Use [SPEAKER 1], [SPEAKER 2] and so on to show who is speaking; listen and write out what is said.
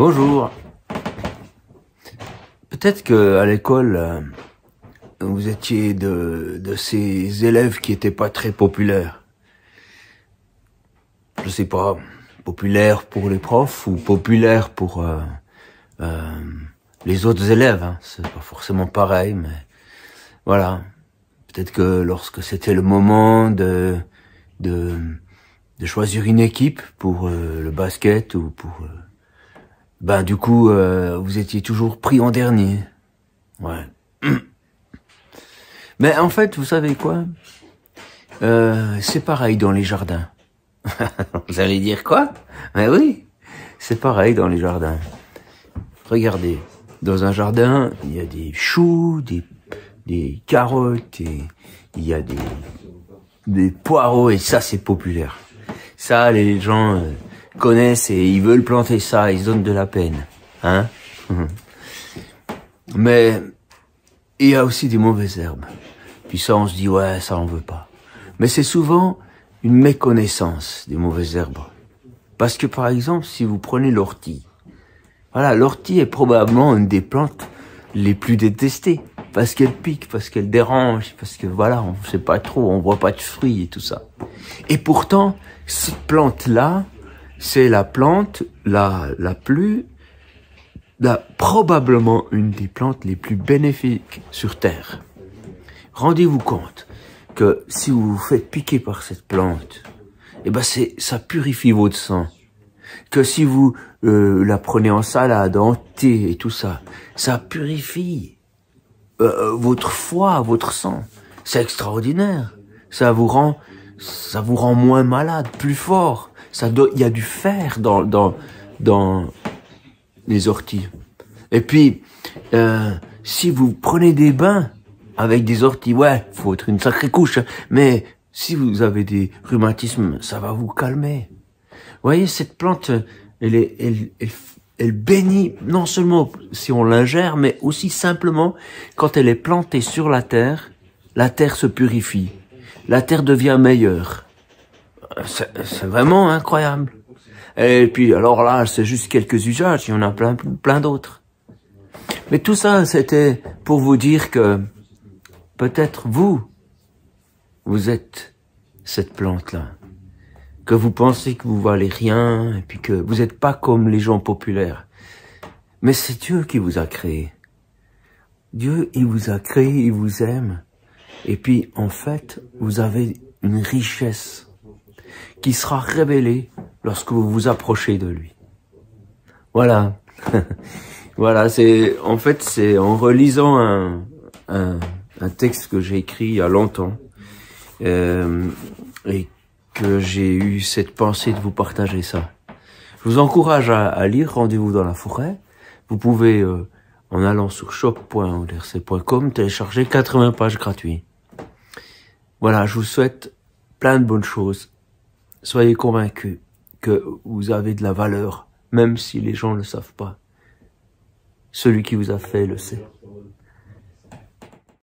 [SPEAKER 1] Bonjour. Peut-être que à l'école, vous étiez de ces élèves qui étaient pas très populaires. Je sais pas, populaires pour les profs ou populaires pour les autres élèves. Hein. C'est pas forcément pareil, mais voilà. Peut-être que lorsque c'était le moment de choisir une équipe pour le basket ou pour du coup vous étiez toujours pris en dernier. Ouais. Mais en fait, vous savez quoi? C'est pareil dans les jardins. Vous allez dire quoi? Mais oui, c'est pareil dans les jardins. Regardez, dans un jardin, il y a des choux, des carottes, et il y a des poireaux, et ça c'est populaire. Ça, les gens connaissent et ils veulent planter ça, ils se donnent de la peine. Hein? Mais il y a aussi des mauvaises herbes. Puis ça, on se dit, ouais, ça on veut pas. Mais c'est souvent une méconnaissance des mauvaises herbes. Parce que par exemple, si vous prenez l'ortie, voilà, l'ortie est probablement une des plantes les plus détestées. Parce qu'elle pique, parce qu'elle dérange, parce que voilà, on sait pas trop, on voit pas de fruits et tout ça. Et pourtant, cette plante-là, c'est la plante probablement une des plantes les plus bénéfiques sur Terre. Rendez-vous compte que si vous vous faites piquer par cette plante, ça purifie votre sang. Que si vous la prenez en salade, en thé et tout ça, ça purifie votre foie, votre sang. C'est extraordinaire. Ça vous rend moins malade, plus fort. Il y a du fer dans les orties. Et puis, si vous prenez des bains avec des orties, ouais, faut être une sacrée couche. Mais si vous avez des rhumatismes, ça va vous calmer. Vous voyez, cette plante, elle bénit non seulement si on l'ingère, mais aussi simplement quand elle est plantée sur la terre se purifie. La terre devient meilleure. C'est vraiment incroyable. Et puis, alors là, c'est juste quelques usages, il y en a plein d'autres. Mais tout ça, c'était pour vous dire que peut-être vous êtes cette plante-là. Que vous pensez que vous valez rien, et puis que vous n'êtes pas comme les gens populaires. Mais c'est Dieu qui vous a créé. Dieu, il vous a créé, il vous aime. Et puis, en fait, vous avez une richesse qui sera révélée lorsque vous vous approchez de lui. Voilà. Voilà, c'est en relisant un texte que j'ai écrit il y a longtemps, et que j'ai eu cette pensée de vous partager ça. Je vous encourage à lire Rendez-vous dans la forêt. Vous pouvez, en allant sur shop.oderc.com, télécharger 80 pages gratuites. Voilà, je vous souhaite plein de bonnes choses. Soyez convaincus que vous avez de la valeur, même si les gens ne le savent pas. Celui qui vous a fait le sait.